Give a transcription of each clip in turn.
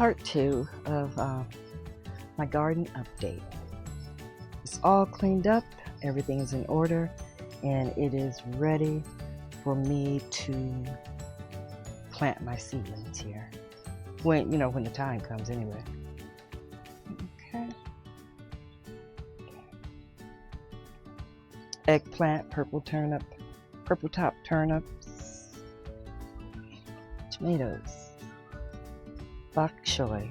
part 2 of my garden update. It's all cleaned up, everything is in order, and it is ready for me to plant my seedlings here. When the time comes anyway. Okay. Eggplant, purple top turnips, tomatoes, bok choy,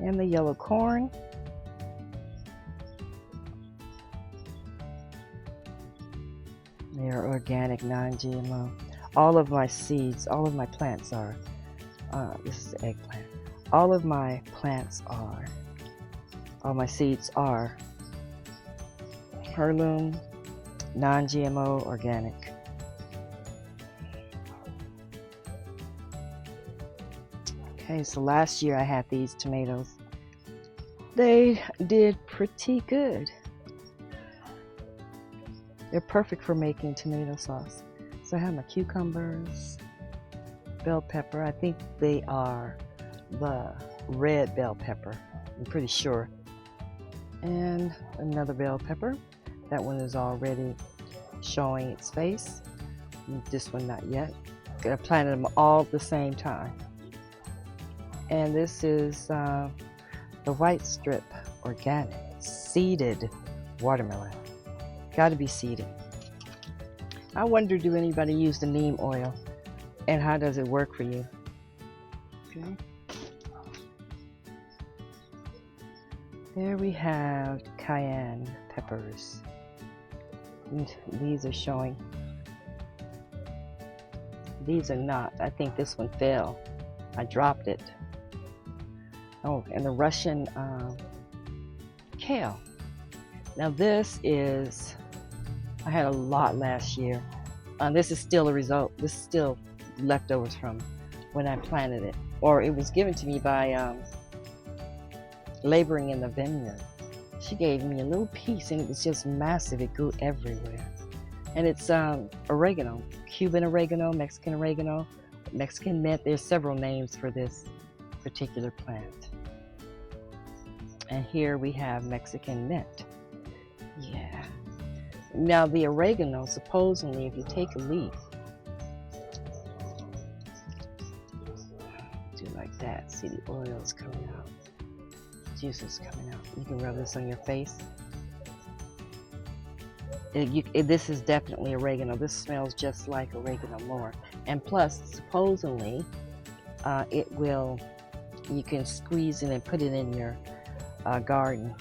and the yellow corn. They are organic, non-GMO. All of my seeds, all of my plants are, this is the eggplant. All my seeds are heirloom, non-GMO, organic. Okay, so last year I had these tomatoes. They did pretty good. They're perfect for making tomato sauce. So I have my cucumbers, bell pepper. I think they are the red bell pepper, I'm pretty sure. And another bell pepper. That one is already showing its face. This one not yet. I planted them all at the same time. And this is the white strip organic seeded watermelon. Got to be seeded. I wonder, do anybody use the neem oil, and how does it work for you? Okay. There we have cayenne peppers. These are showing. These are not. I think this one fell. I dropped it. Oh, and the Russian kale. Now this is, I had a lot last year. This is still a result. This is still leftovers from when I planted it. Or it was given to me by laboring in the vineyard. She gave me a little piece and it was just massive. It grew everywhere. And it's oregano, Cuban oregano, Mexican mint. There's several names for this particular plant. And here we have Mexican mint. Yeah. Now the oregano, supposedly, if you take a leaf, do like that. See the oils coming out, juices coming out. You can rub this on your face. This is definitely oregano. This smells just like oregano more. And plus, supposedly, you can squeeze it and put it in your garden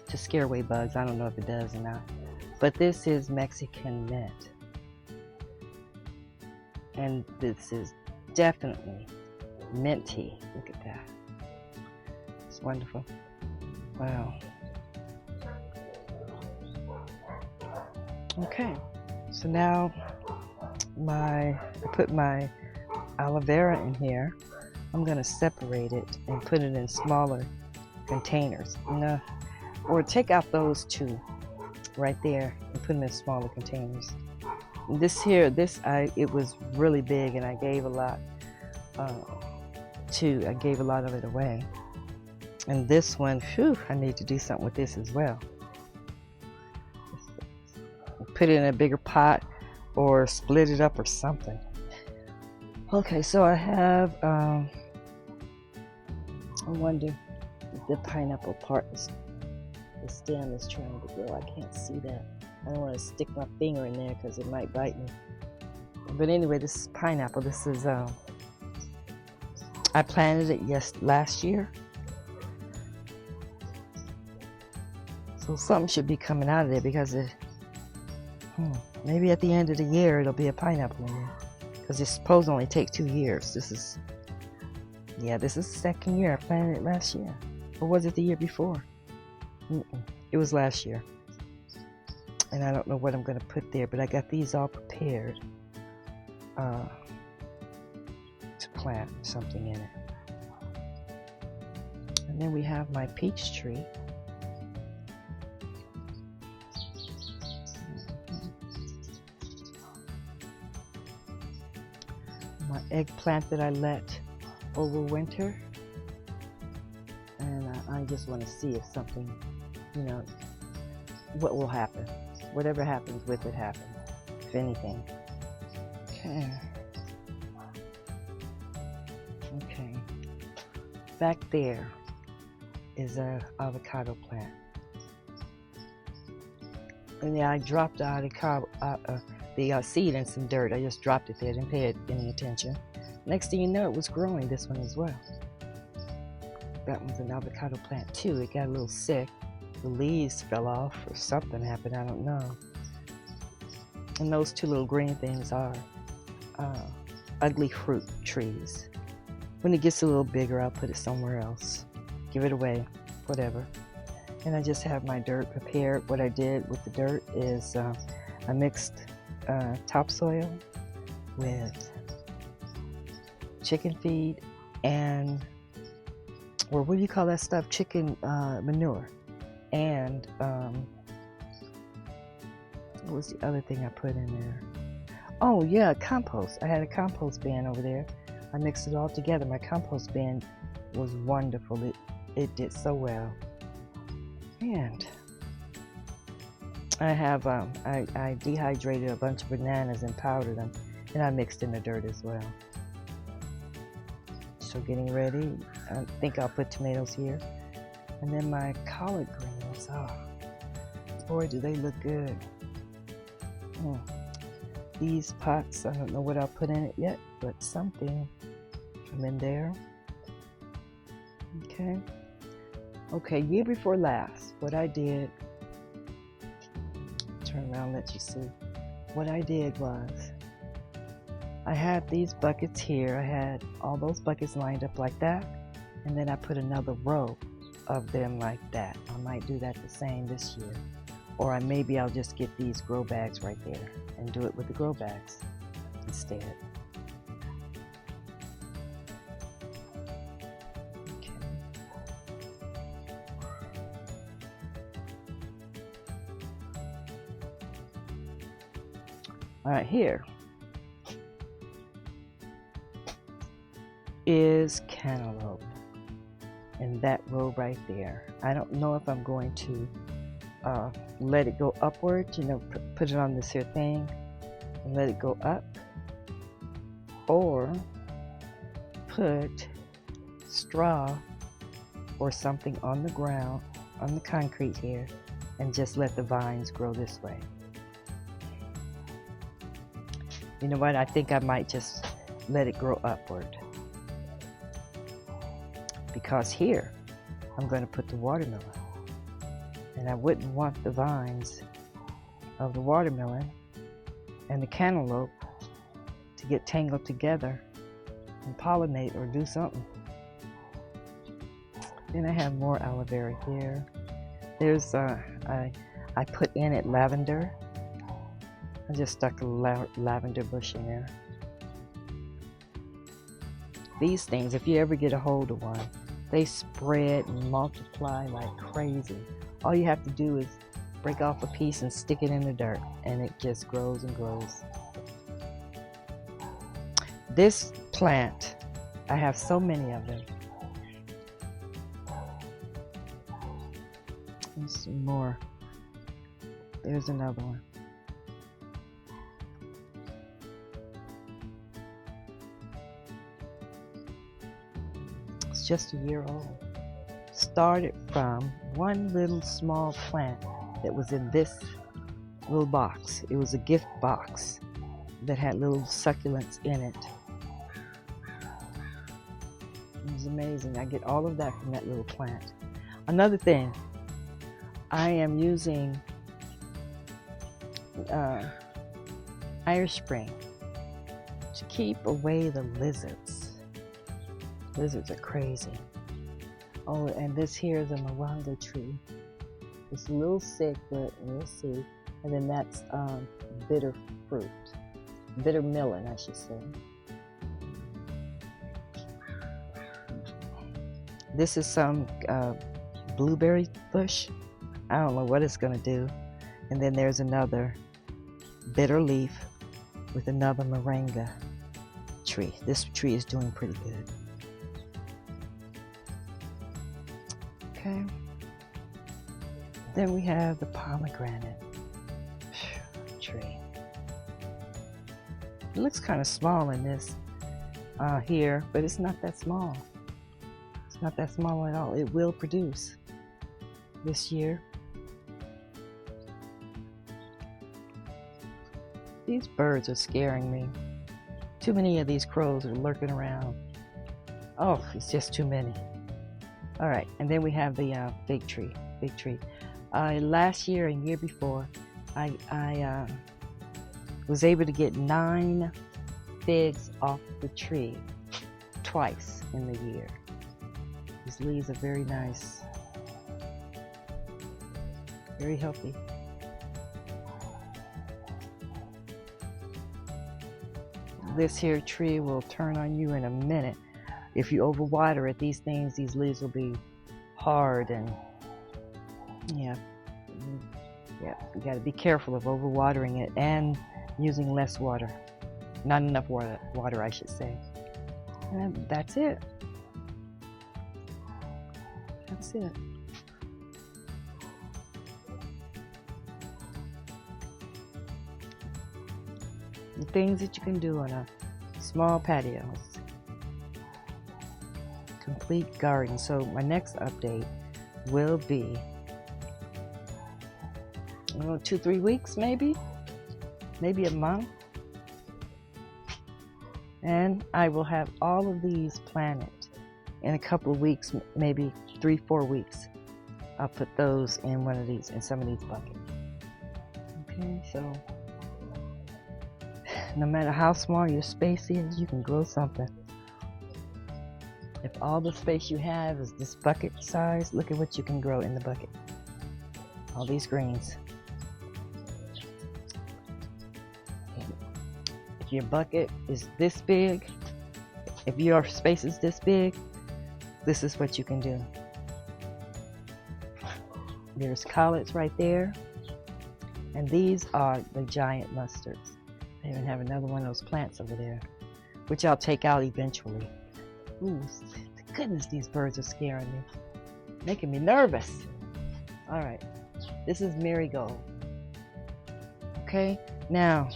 to scare away bugs. I don't know if it does or not. But this is Mexican mint. And this is definitely minty. Look at that. It's wonderful. Wow. Okay. So now I put my aloe vera in here. I'm going to separate it and put it in smaller containers. Or take out those two right there and put them in smaller containers. This here, it was really big and I gave a lot I gave a lot of it away. And this one, phew, I need to do something with this as well. Put it in a bigger pot or split it up or something. Okay, so I have, I wonder if the pineapple part is the stem is trying to grow. I can't see that. I don't want to stick my finger in there because it might bite me. But anyway, this is pineapple. This is, I planted it last year. So something should be coming out of there because maybe at the end of the year it'll be a pineapple in there. Because it's supposed to only take 2 years. This is the second year. I planted it last year. Or was it the year before? It was last year. And I don't know what I'm going to put there, but I got these all prepared to plant something in it. And then we have my peach tree. my eggplant that I let overwinter. And I just want to see if something, you know, what will happen. Whatever happens with it happens, if anything. Okay. Okay. Back there is a avocado plant. And yeah, I dropped the avocado, the seed in some dirt. I just dropped it there, didn't pay it any attention. Next thing you know, it was growing, this one as well. That one's an avocado plant too. It got a little sick. The leaves fell off or something happened, I don't know. And those two little green things are ugly fruit trees. When it gets a little bigger, I'll put it somewhere else. Give it away, whatever. And I just have my dirt prepared. What I did with the dirt is I mixed topsoil with chicken feed and, or what do you call that stuff? Chicken manure. And what was the other thing I put in there? Oh yeah, compost. I had a compost bin over there. I mixed it all together. My compost bin was wonderful. It did so well. And I have I dehydrated a bunch of bananas and powdered them, and I mixed in the dirt as well. So getting ready. I think I'll put tomatoes here. And then my collard greens. Oh, boy, do they look good. These pots, I don't know what I'll put in it yet, but something from in there. Okay. Okay, year before last, what I did, turn around and let you see. What I did was, I had these buckets here. I had all those buckets lined up like that, and then I put another row of them like that. I might do that the same this year. Or maybe I'll just get these grow bags right there and do it with the grow bags instead. Okay. All right, here is cantaloupe in that row right there. I don't know if I'm going to let it go upward, you know, put it on this here thing and let it go up, or put straw or something on the ground, on the concrete here, and just let the vines grow this way. You know what, I think I might just let it grow upward, because here I'm going to put the watermelon. And I wouldn't want the vines of the watermelon and the cantaloupe to get tangled together and pollinate or do something. Then I have more aloe vera here. There's, I put in it lavender. I just stuck a lavender bush in there. These things, if you ever get a hold of one, they spread and multiply like crazy. All you have to do is break off a piece and stick it in the dirt, and it just grows and grows. This plant, I have so many of them. And some more. There's another one. It's just a year old. Started from one little small plant that was in this little box. It was a gift box that had little succulents in it. It was amazing. I get all of that from that little plant. Another thing, I am using Irish Spring to keep away the lizards. Lizards are crazy. Oh, and this here is a moringa tree. It's a little sick, but we'll see. And then that's bitter fruit. Bitter melon, I should say. This is some blueberry bush. I don't know what it's going to do. And then there's another bitter leaf with another moringa tree. This tree is doing pretty good. Okay. Then we have the pomegranate tree. It looks kind of small in this here, but it's not that small. It's not that small at all. It will produce this year. These birds are scaring me. Too many of these crows are lurking around. Oh, it's just too many. All right, and then we have the fig tree. Fig tree. Last year and year before, I was able to get 9 figs off the tree twice in the year. These leaves are very nice, very healthy. This here tree will turn on you in a minute. If you overwater it, these leaves will be hard, and yeah, you got to be careful of overwatering it and using less water. Not enough water, I should say. And that's it. That's it. The things that you can do on a small patio. Complete garden. So my next update will be, I don't know, 2-3 weeks maybe a month, and I will have all of these planted in a couple of weeks, maybe 3-4 weeks. I'll put those in some of these buckets. Okay, so no matter how small your space is, you can grow something. If all the space you have is this bucket size, look at what you can grow in the bucket. All these greens. If your bucket is this big, if your space is this big, this is what you can do. There's collards right there, and these are the giant mustards. I even have another one of those plants over there, which I'll take out eventually. Ooh, goodness, these birds are scaring me, making me nervous. All right, this is marigold. Okay, now,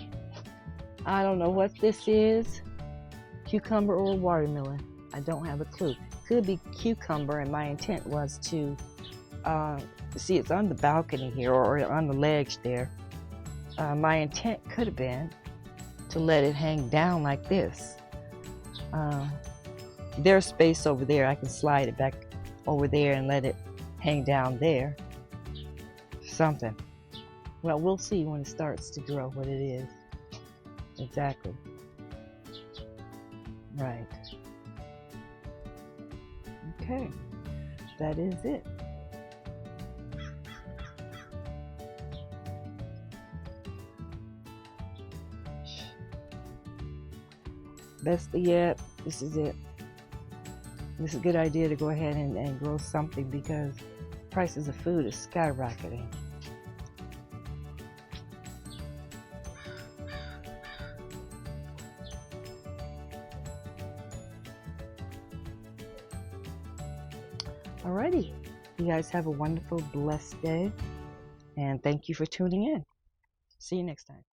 I don't know what this is, cucumber or watermelon. I don't have a clue. Could be cucumber, and my intent was to, see, it's on the balcony here, or on the ledge there. My intent could have been to let it hang down like this. There's space over there. I can slide it back over there and let it hang down there. Something. Well, we'll see when it starts to grow what it is. Exactly. Right. Okay. That is it. Best yet, this is it. This is a good idea to go ahead and grow something, because prices of food is skyrocketing. Alrighty, you guys have a wonderful, blessed day, and thank you for tuning in. See you next time.